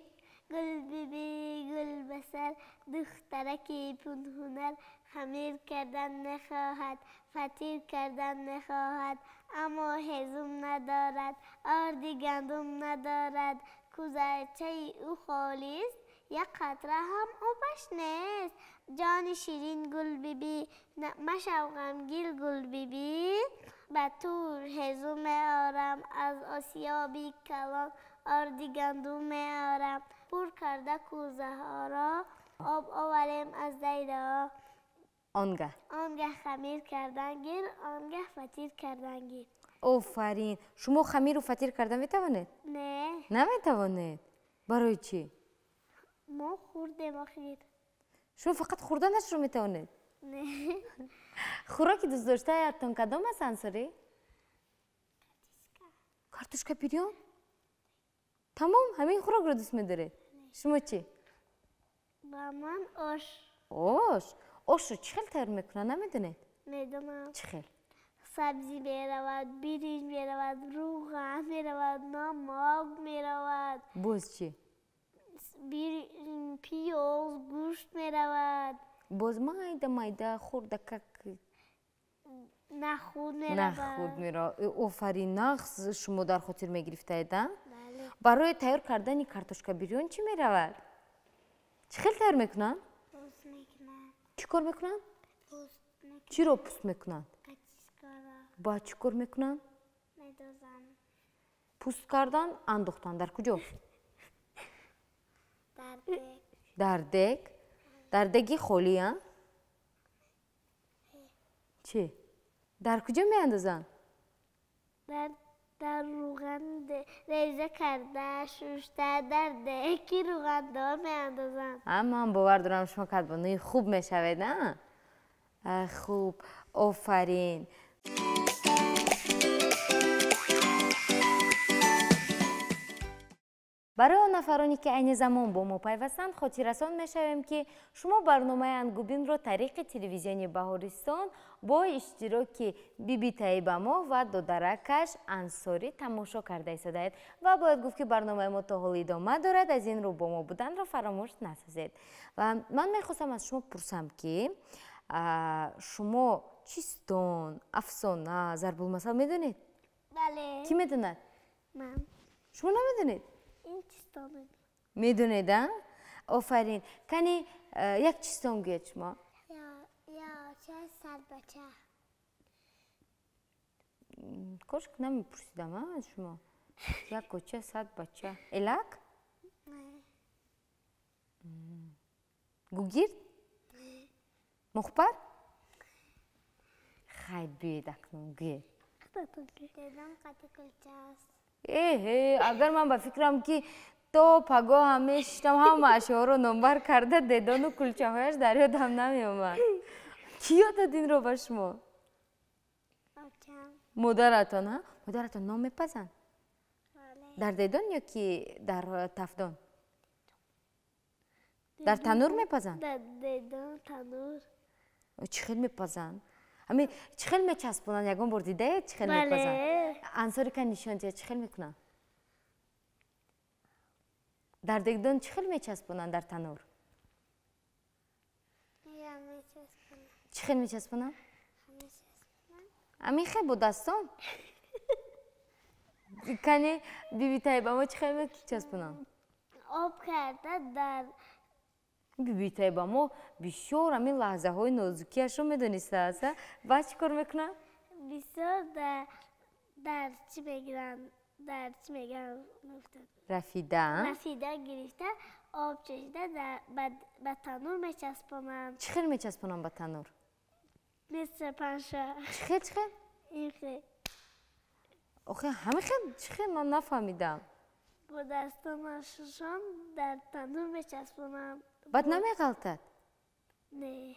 Speaker 2: گل بیبی گل بسر دخترکی پنهونر خمیر کردن نخواهد فطیر کردن نخواهد اما هضم ندارد آردی گندم ندارد کوزه‌چه او خالی است یک قطره هم آبش نیست جان شیرین گل بیبی مشو غمگین گل بیبی به طور هضم آرم از آسیابی کلان آردی گندم آرم پر کرده کوزه ها را آب آوریم از دیده
Speaker 1: آنگه
Speaker 2: خمیر کردن گیر آنگه فطیر کردن گیر.
Speaker 1: آفرین. شما خمیر و فطیر کردن میتوانید؟
Speaker 2: نه.
Speaker 1: نمیتوانید. برای چی؟
Speaker 2: ما خوردیم آخیر.
Speaker 1: شما فقط خوردنش رو میتوانید؟
Speaker 2: نه.
Speaker 1: خوراکی دوست داشته هایتان کدام است انصاری؟ کارتوشکا پیریان؟ تمام همین خوراک رو دوست میدارید؟ شما چی؟
Speaker 2: با من آش.
Speaker 1: آش رو چه خیلی تیار میکنن نمیدونید؟
Speaker 2: میدونم.
Speaker 1: چه خیلی؟
Speaker 2: سبزی میرود، برنج میرود، روغن میرود، نمک میرود.
Speaker 1: باز چی؟
Speaker 2: پیاز گوشت میرود.
Speaker 1: باز مایده خورده که
Speaker 2: نخود میرود.
Speaker 1: نخود میرود. آفرین. نخس شما در خاطر میگرفته ایدن؟
Speaker 2: بله.
Speaker 1: برای تیار کردن کارتوشکا بیریون چی میرود؟ چه خیلی تیار میکنن؟
Speaker 2: پوست میکنن.
Speaker 1: چی کار میکنن؟
Speaker 2: پوست میکنن.
Speaker 1: چی رو پوست میکنن؟
Speaker 2: کچیسکارا.
Speaker 1: با چی کار میکنن؟
Speaker 2: میدوزن.
Speaker 1: پوست کردن انداختن در کجا؟
Speaker 2: در دک.
Speaker 1: در دک؟ در دکی خالی ها؟ چی؟ در کجا میاندازن؟
Speaker 2: در روغن ریزه کرده شوشته در دکی روغن دار میاندازن.
Speaker 1: اما هم باور دارم شما کدبانوی خوب میشوید نه؟ خوب. آفرین. برای آن نفرانی که عین زمان با ما پیوستند خاطررسان میشویم که شما برنامه انگوبین را طریق تلویزیونی بهارستان با اشتراک بیبی طیبه ما و دودرکش انصاری تماشا کرده ایستادید و باید گفت که برنامه ما تا حال ادامه دارد. از این رو با ما بودن را فراموش نسازید. و من میخواستم از شما پرسم که شما چیستان، افسانه، ضرب المثل میدونید؟
Speaker 2: بله.
Speaker 1: کی میدوند؟
Speaker 2: من.
Speaker 1: شما نمیدونید؟
Speaker 2: این چیستان
Speaker 1: میدونید؟ آفرین. کنی یک چیستان گوید شما؟
Speaker 2: یا چه صد بچه.
Speaker 1: کاش که نمیپرسیدم از شما. یک کوچه 100 بچه. الک؟
Speaker 2: نه.
Speaker 1: گوگیر؟ مخبر؟ خیلی بیاید اکنون گوید.
Speaker 2: دیدم قطع کلچه است.
Speaker 1: اگر من به فکرم که تا پگاه همه شدم همه اشعار رو نمبر کرده دیدان و کلچه هایش در یادم نمی آمد. کی یاد داد این رو به شما؟ مادرتان ها؟ مادرتان نام میپزن؟ در دیدان یا که در تفدان؟ در تنور میپزن؟
Speaker 2: در دیدان تنور.
Speaker 1: چی خیلی میپزن؟ همین چی خیلی میچسبونن؟ یکم بار دیده چی خیلی میپزن؟ انصاری که نشان دید چی خیلی میکنن؟ در دیگدان چی خیلی میچسبونن در تنور؟ چی خیلی میچسبونن؟ همین خیلی با دستان؟ کنی بیبی طیبه ما چی خیلی میچسبونن؟
Speaker 2: آب کرده در
Speaker 1: بیبی طیبه ما بسیار همین لحظه های نازکیش رو میدونسته است و چی کار میکنن؟
Speaker 2: بسیار در چی بگیرن؟ در چی میگن؟
Speaker 1: رفیده
Speaker 2: گرفته آب چشیده به تنور میچسبونن.
Speaker 1: چی خیلی میچسبونن به تنور؟
Speaker 2: مثل پنشه.
Speaker 1: چی خیلی؟
Speaker 2: این خیلی
Speaker 1: آخه همه خیلی چی خیلی من نفهمیدم.
Speaker 2: با دستانشان در تنور میچسبونن.
Speaker 1: بعد نمیغلطد؟
Speaker 2: نه.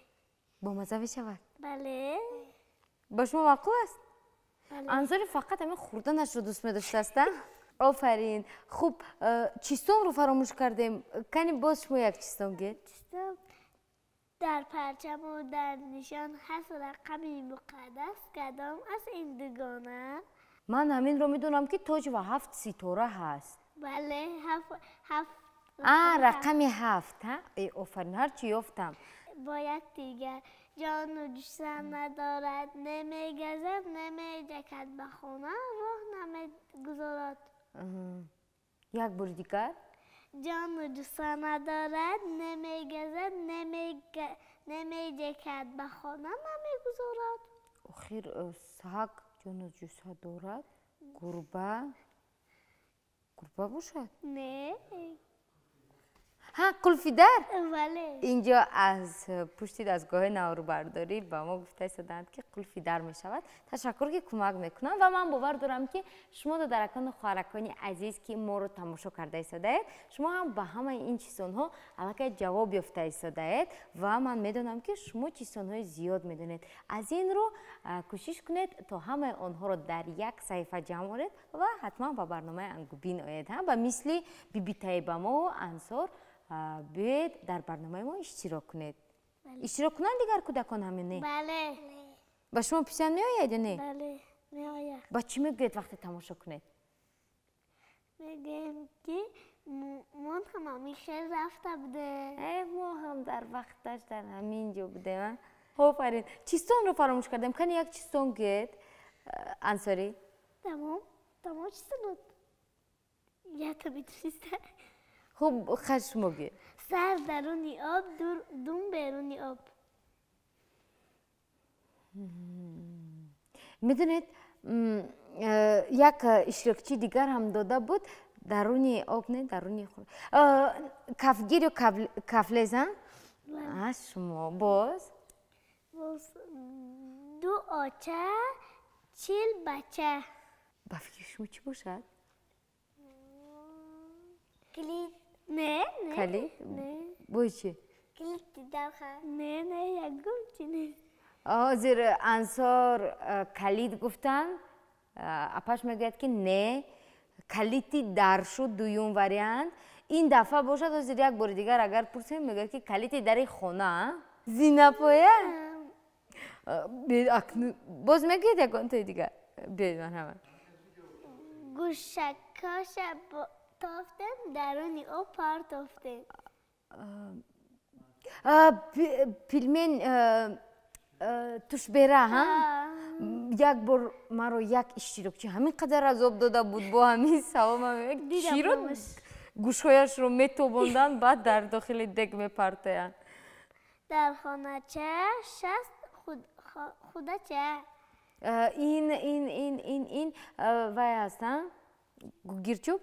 Speaker 1: با مزه بشود؟
Speaker 2: بله.
Speaker 1: با شما معقول است؟
Speaker 2: بله.
Speaker 1: انصاری فقط همین خوردنش رو دوست می‌داشته است. آفرین. خوب چیستان رو فراموش کردیم. کنی باز شما یک چیستان گید؟
Speaker 2: چیستان در پرچم و در نشان هست رقمی مقدس کدام از این دوگانه؟
Speaker 1: من همین رو میدونم که تاج و 7 ستاره هست.
Speaker 2: بله هفت
Speaker 1: رقم 7 ها؟ آفرین هرچی یافتم.
Speaker 2: باید دیگر جان و جسم ندارد نمیگذد نمیجکد به خانه راه نمیگذارد.
Speaker 1: یک بار دیگر.
Speaker 2: جان و جسم ندارد نمیگذد نمیجکد به خانه نمیگذارد.
Speaker 1: آخر سگ جان و جسم دارد. گربه باشد.
Speaker 2: نه.
Speaker 1: قلفی در.
Speaker 2: بله.
Speaker 1: اینجا از پشت دستگاه نواربرداری با ما گفته ایستادند که قلفی در می شود. تشکر که کمک میکنم و من باور دارم که شما دادرکان و خواهرکان عزیز که ما رو تماشا کرده ایستادید شما هم به همه این چیزها الکی جواب یافته ایستادید و من میدونم که شما چیزهای زیاد میدونید. از این رو کوشش کنید تا همه آنها رو در یک صفحه جمع کنید و حتما با برنامه انگوبین آید و مثل بیبی طیبه ما و انصار بیاید در برنامه ما اشتراک کنید. اشتراک کنند دیگر کودکان همینه؟
Speaker 2: بله.
Speaker 1: با شما پیشن می آید یا نه؟
Speaker 2: بله می آید.
Speaker 1: با چی میگوید وقتی تماشا کنید؟
Speaker 2: میگیم که من هم همیشه رفته بوده.
Speaker 1: ما هم در وقتش در همینجا بودیم. آفرین. چیستان رو فراموش کردم. کنی یک چیستان گید انصاری؟
Speaker 2: تمام چیستان رو یک بیتریسته.
Speaker 1: خب خشم گید.
Speaker 2: سر درونی آب دوم بیرونی آب.
Speaker 1: میدونید یک اشتراکچی دیگر هم داده بود درونی آب نه درونی خود کفگیر و کفلزن. شما باز
Speaker 2: دو آچه 40 بچه.
Speaker 1: با فکر شما چی باشد؟
Speaker 2: کلید. نه
Speaker 1: کلید؟
Speaker 2: نه.
Speaker 1: باید چی؟
Speaker 2: کلید دیدم خواهد. نه یک گفتی نیست.
Speaker 1: زیر انصار کلید گفتن اپاش میگوید که نه کلیدی در شد دویون وریند این دفعه باشد و زیر یک بار دیگر اگر پرسیم میگه که کلیدی در خونه زینپایه باز میگید یکان توی دیگر بید من همه
Speaker 2: گوشکاش تافتن درونی او پار تافتن
Speaker 1: پیلمین توش بره ها یک بار ما رو یک اشتراکچی همین قدر عذاب داده بود با همین سوام چی رو گوشهایش رو میتوبوندن بعد در داخل دگ میپرتین
Speaker 2: در خانه چه شست خدا چه
Speaker 1: این وای هستن گیرچوب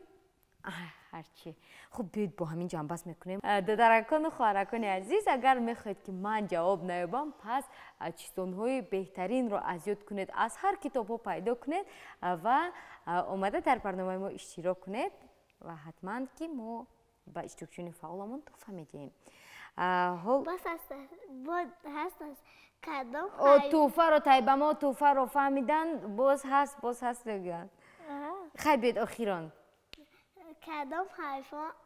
Speaker 1: هرچی خب بیاید با همین جنبست میکنیم دادرکان و خواهرکان عزیز اگر میخواید که من جواب نیابم پس چیزهای بهترین رو از یاد کنید از هر کتاب ها پیدا کنید و اومده در برنامه ما اشتراک کنید و حتما که ما با اشتراکچون فعالمون توفه میدیم
Speaker 2: بس هست کدام
Speaker 1: توفه رو طیبه ما توفه رو فهمیدن باز هست دیگه خیلی بیاید آخیران
Speaker 2: کدام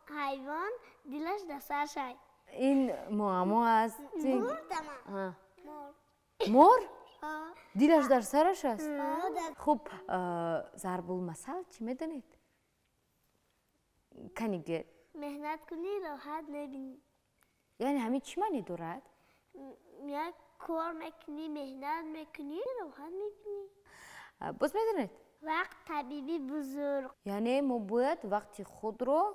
Speaker 2: حیوان دلش در سر شد
Speaker 1: این معما است
Speaker 2: مور
Speaker 1: مور؟ دلش در سرش است؟ خب ضرب المثل چی میدونید؟ کنیگه
Speaker 2: مهنت کنی راحت نبینی
Speaker 1: یعنی همین چی معنی دارد؟
Speaker 2: یک کار میکنی مهنت میکنی راحت میکنی
Speaker 1: باز میدونید؟
Speaker 2: وقت طبیبی بزرگ
Speaker 1: یعنی ما باید وقتی خود رو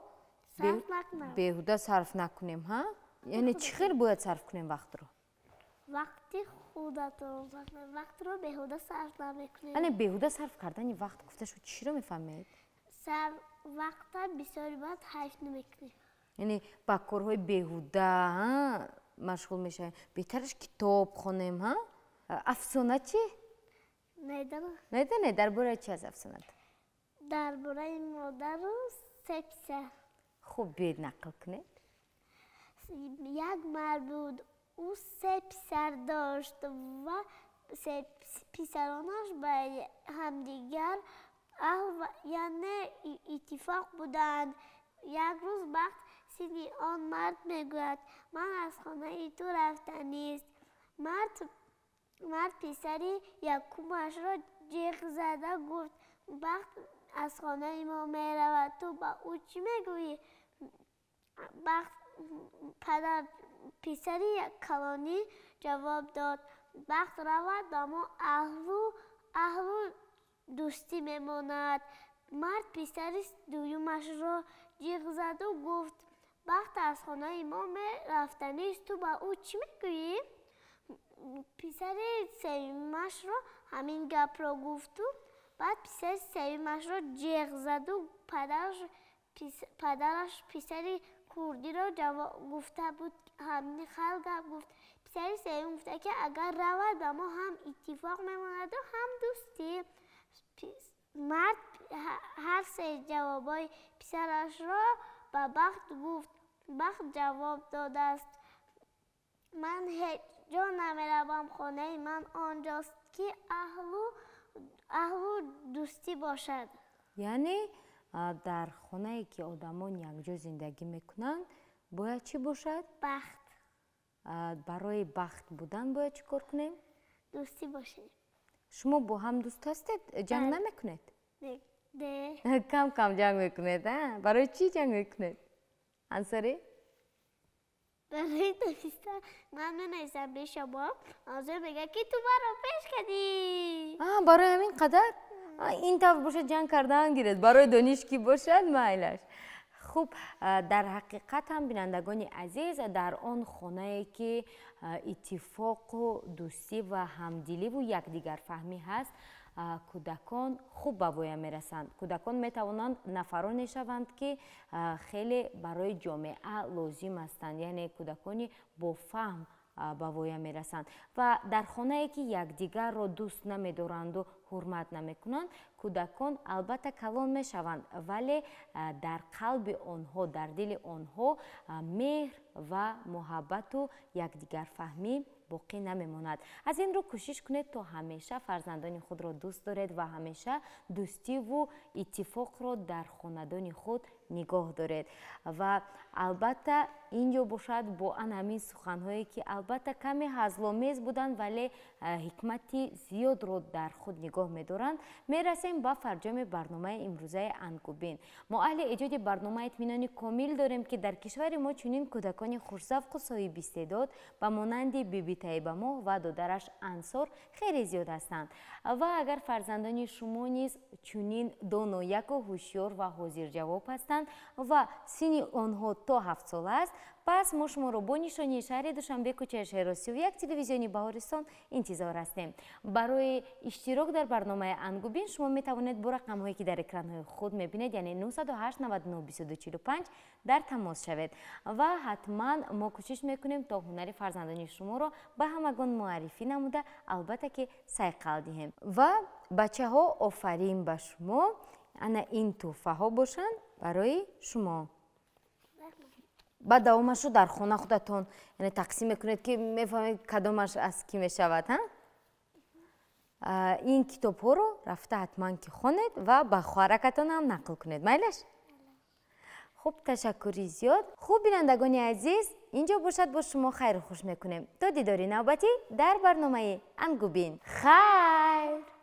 Speaker 1: بیهوده صرف نکنیم ها؟ یعنی چی خیر باید صرف کنیم وقت رو؟
Speaker 2: وقتی خودت رو وقت رو بیهوده صرف نمیکنیم
Speaker 1: یعنی بیهوده صرف کردن وقت گفته شد چی رو میفهمید؟
Speaker 2: وقت بسیاری باید حیف نمیکنیم
Speaker 1: یعنی با کارهای بیهوده مشغول میشه بهترش کتاب خونیم ها؟ افسانه چی؟ نه درباره چی از افسانه؟
Speaker 2: درباره مادر و سه پسر
Speaker 1: خب بیاید نقل کنید
Speaker 2: یک مرد بود او سه پسر داشت و سه پسرانش به همدیگر یعنی اتفاق بودند یک روز وقت سینی آن مرد میگوید من از خانه تو رفتنی است. مرد پسری یکمش را جیغ زده گفت وقت از خانه ما میرود تو با او چی میگویی؟ پدر پسری یک کلانی جواب داد وقت رود با ما اهل دوستی میماند. مرد پسری دویمش را جیغ زد و گفت وقت از خانه ما رفتنی است تو با او چی میگویی؟ پسر سومش را همین گپ را گفت و بعد پسر سومش را جیغ زد و پدرش پسری کردی را جواب گفته بود همین خلق گفت. پسر سوم گفته که اگر رود با ما هم اتفاق میماند و هم دوستی. مرد هر سه جوابای پسرش را به بخت گفت. بخت جواب داده است من هیچ جا نمیروم، خانه من آنجاست که اهل دوستی باشد.
Speaker 1: یعنی در خانه که آدمان یک جا زندگی میکنند باید چی باشد؟
Speaker 2: بخت.
Speaker 1: برای بخت بودن باید چی کار کنیم؟
Speaker 2: دوستی باشید.
Speaker 1: شما با هم دوست هستید؟ جنگ نمیکنید؟
Speaker 2: نه.
Speaker 1: کم کم جنگ میکنید. برای چی جنگ میکنید؟ انصاری؟
Speaker 2: برای دوستا من نمیستم به شما آزار بگه که تو برای پیش کردی.
Speaker 1: برای همین قدر؟ این طور باشه جنگ کردن گیرد. برای دانشکی باشد مایلش. خوب در حقیقت هم بینندگان عزیز در آن خانه که اتفاق و دوستی و همدلی و یکدیگر فهمی هست کودکان خوب به وای میرسند. کودکان میتوانند نفرانی شوند که خیلی برای جامعه لازم هستند، یعنی کودکانی با فهم به وای میرسند و در خانه که یکدیگر را دوست نمیدارند و حرمت نمیکنند کودکان البته کلان میشوند ولی در قلب آنها در دل آنها مهر و محبت و یکدیگر فهمی باقی نمیماند. از این رو کوشش کنید تا همیشه فرزندان خود را دوست دارید و همیشه دوستی و اتفاق را در خاندان خود نگاه دارید و البته اینجا باشد با همین سخنهایی که البته کمی هزل‌آمیز بودند ولی حکمتی زیاد رو در خود نگاه می‌دارند. میرسیم به فرجام برنامه امروزه انگوبین. ما اهل ایجاد برنامه اطمینان کامل داریم که در کشور ما چنین کودکان خورسوق و صاحب استعداد به مانند بیبی طیبه ما و دادرش انصار خیلی زیاد هستند و اگر فرزندان شما نیز چنین دانایک و هوشیار و حاضر جواب هستند و سن آنها تا 7 سال است پس ما شما را با نشانی شهر دوشنبه کوچه شهر 31 تلویزیونی بهارستان انتظار هستیم. برای اشتراک در برنامه انگوبین شما می توانید با رقم هایی که در اکران های خود می بینید یعنی 908 99 22 45 در تماس شوید و حتما ما کوشش میکنیم تا هنر فرزندان شما را به همگان معرفی نموده البته که سیقل دهیم و بچه ها آفرین به شما انا این تحفه ها باشند برای شما. بعد دوامش رو در خانه خودتون یعنی تقسیم میکنید که میفهمید کدامش از کی میشود. این کتاب ها رو رفته حتما که خوانید و به خواهرکتان هم نقل کنید. میلش؟ خب تشکری زیاد. خوب بینندگان عزیز اینجا باشد با شما خیر و خوش میکنیم تا دیداری نوبتی در برنامه انگوبین. خیر.